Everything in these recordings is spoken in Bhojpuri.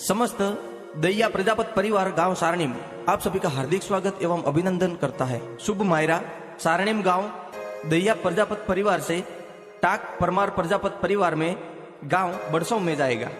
समस्त दैया प्रजापत परिवार गांव सारणीम आप सभी का हार्दिक स्वागत एवं अभिनंदन करता है। शुभ मायरा सारणीम गांव दैया प्रजापत परिवार से टाक परमार प्रजापत परिवार में गांव बड़सों में जाएगा।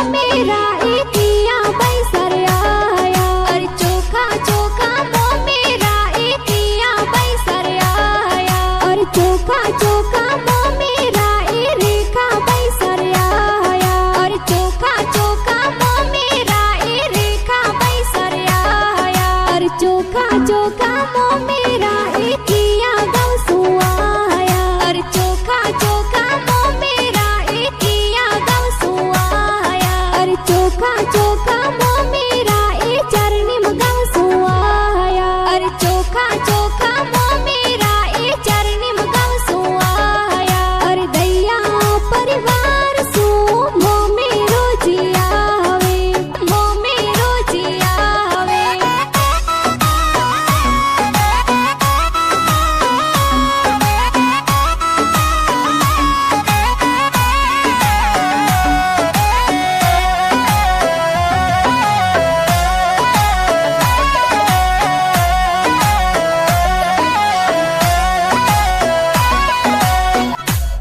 मेरा एकिया बैसर आया। अरे चोखा चोखा मोह मेरा एकिया बैसर आया। अरे चोखा चोखा मोह मेरा ए रेखा बैसर आया। अरे चोखा चोखा मोह मेरा ए रेखा बैसर आया। अरे चोखा चोखा मोह मेरा एकिया गौसु आया। अरे चोखा चोखा मोह मेरा एकिया गौसु आया। अरे चोखा चोखा मोह मेरा ए चरनी में गौसु आया। अरे चोखा चोखा मोह मेरा ए चरनी में गौसु आया। अरे दैया परिवार सु मोह मेरो जियावे, मोह मेरो जियावे।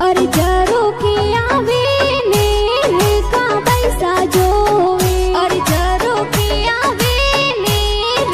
अरे जरो के आवे ने रेखा बैसा जोवे। अरे जरो के आवे ने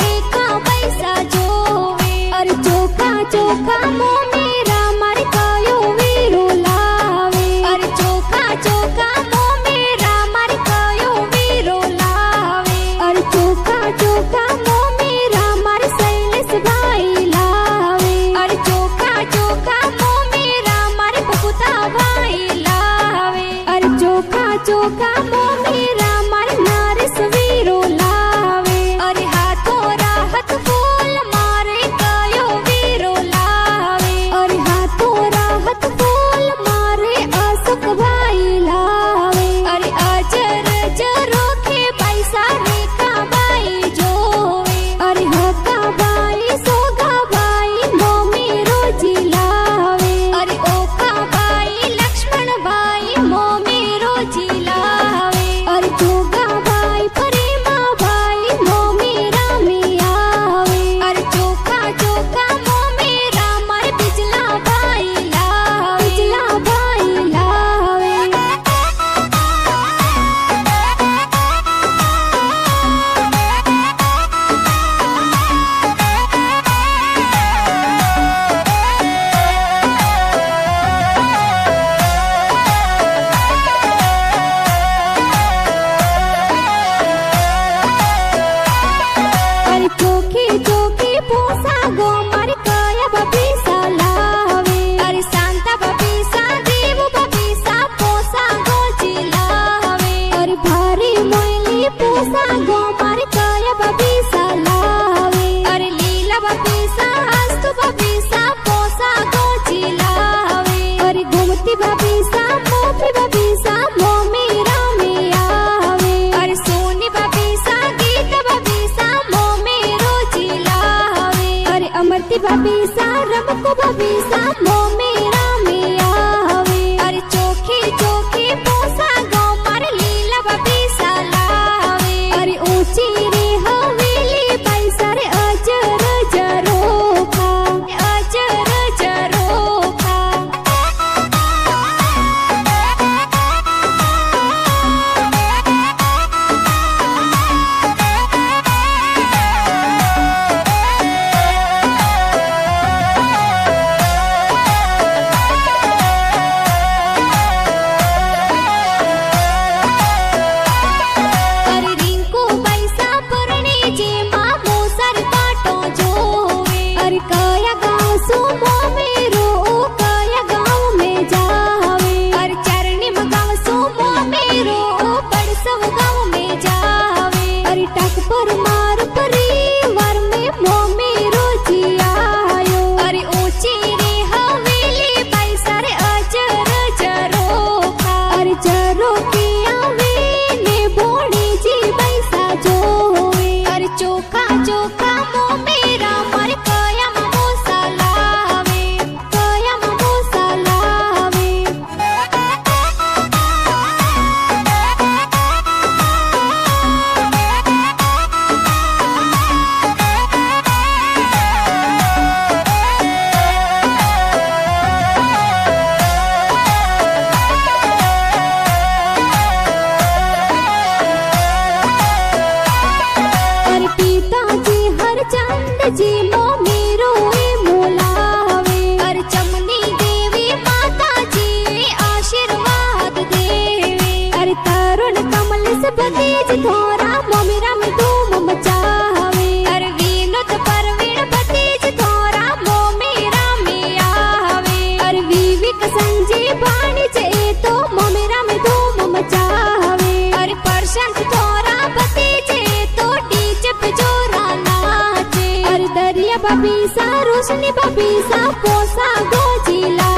रेखा बैसा जोवे। अरे चोखा चोखा मोह मेरा मर कायो वीरो लावे। अरे चोखा चोखा मोह मेरा मर कायो वीरो लावे। अरे चोखा चोखा मोह मेरा मर सैलेस भाई लावे। अरे चोखा चोखा मोह मेरा मर बकुता भाई लावे। अरे चोखा चोखा मोह मेरा मर नारिस वीरो लावे। अरे हाथों राहत फूल मारे कायो वीरो लावे। अरे हाथों राहत फूल मारे आसुक भाई लावे। अरे अजर जरो के पैसा रेखा बाई जोवे। अरे हका बाई सोगा बाई मोह मेरो जिलावे। अरे ओखा बाई लक्ष्मण बाई मोह मेरो जिलावे। अरे जोगा बाई प्रेमा बाई मोह मेरा मियावे। अरे चोखा चोखा मोह मेरा मर बिजला बाई लावे। बिजला बाई लावे। अरे चोखी चोखी पूसा गो मर काया बबीसा लावे। अरे सांता बबीसा देव बबीसा पोसा गो जिलावे। अरे भारी मोइली पूसा गो मर काया बबीसा लावे। अरे लीला बबीसा हस्तु बबीसा पोसा गो जिलावे। अरे घुमती बबीसा मोफी बबीसा मोह मेरा मियावे। अरे सोनी बबीसा गीत बबीसा मोह मेरो जिलावे। अरे अमरती बबीसा रमको बबीसा मोह मेरा मियावे। अरे चोखी चोखी पोसा गो मर लीला बबीसा लावे। अरे ऊंची रे हवेली बैसर अजर जरोखा। अजर जरोखा। विकास भतीज थोरा मोमीरा में धूम मचावे अरे विनोद परवीन भतीज थोरा मोमीरा में आवे अरे विवेक संजीव भाणी जे तो मोमीरा में धूम मचावे अरे प्रशांत थोरा भतीजे तो डीजे पे जोरा नाचे अरे दरिया भाभी सा रोशनी भाभी सा पोसा गोजिला